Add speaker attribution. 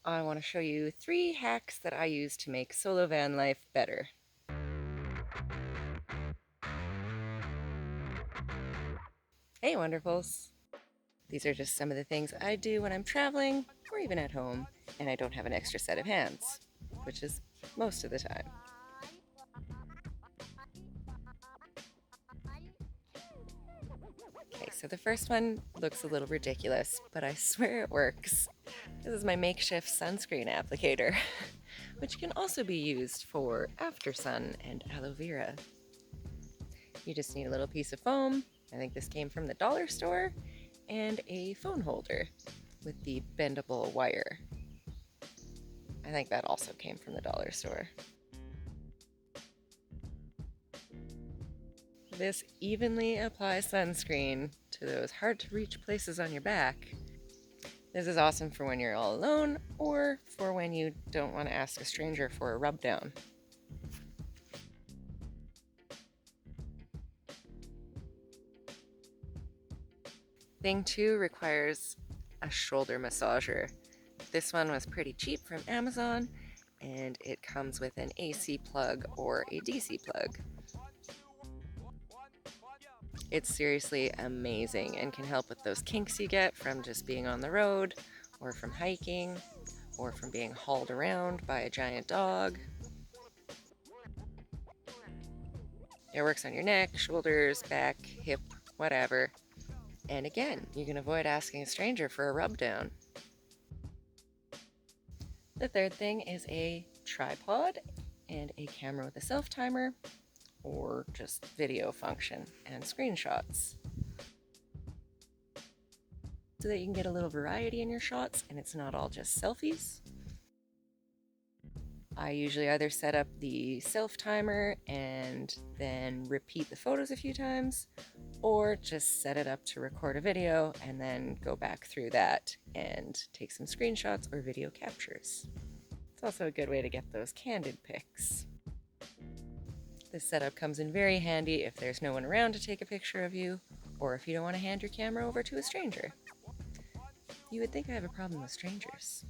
Speaker 1: I want to show you 3 hacks that I use to make solo van life better. Hey Wonderfuls! These are just some of the things I do when I'm traveling or even at home and I don't have an extra set of hands, which is most of the time. Okay, so the first one looks a little ridiculous, but I swear it works. This is my makeshift sunscreen applicator, which can also be used for after sun and aloe vera. You just need a little piece of foam. I think this came from the dollar store, and a phone holder with the bendable wire. I think that also came from the dollar store. This evenly applies sunscreen to those hard to reach places on your back. This is awesome for when you're all alone or for when you don't want to ask a stranger for a rub down. Thing 2 requires a shoulder massager. This one was pretty cheap from Amazon, and it comes with an AC plug or a DC plug. It's seriously amazing and can help with those kinks you get from just being on the road, or from hiking, or from being hauled around by a giant dog. It works on your neck, shoulders, back, hip, whatever. And again, you can avoid asking a stranger for a rub down. The third thing is a tripod and a camera with a self timer, or just video function and screenshots, so that you can get a little variety in your shots and it's not all just selfies. I usually either set up the self timer and then repeat the photos a few times, or just set it up to record a video and then go back through that and take some screenshots or video captures. It's also a good way to get those candid pics. This setup comes in very handy if there's no one around to take a picture of you, or if you don't want to hand your camera over to a stranger. You would think I have a problem with strangers.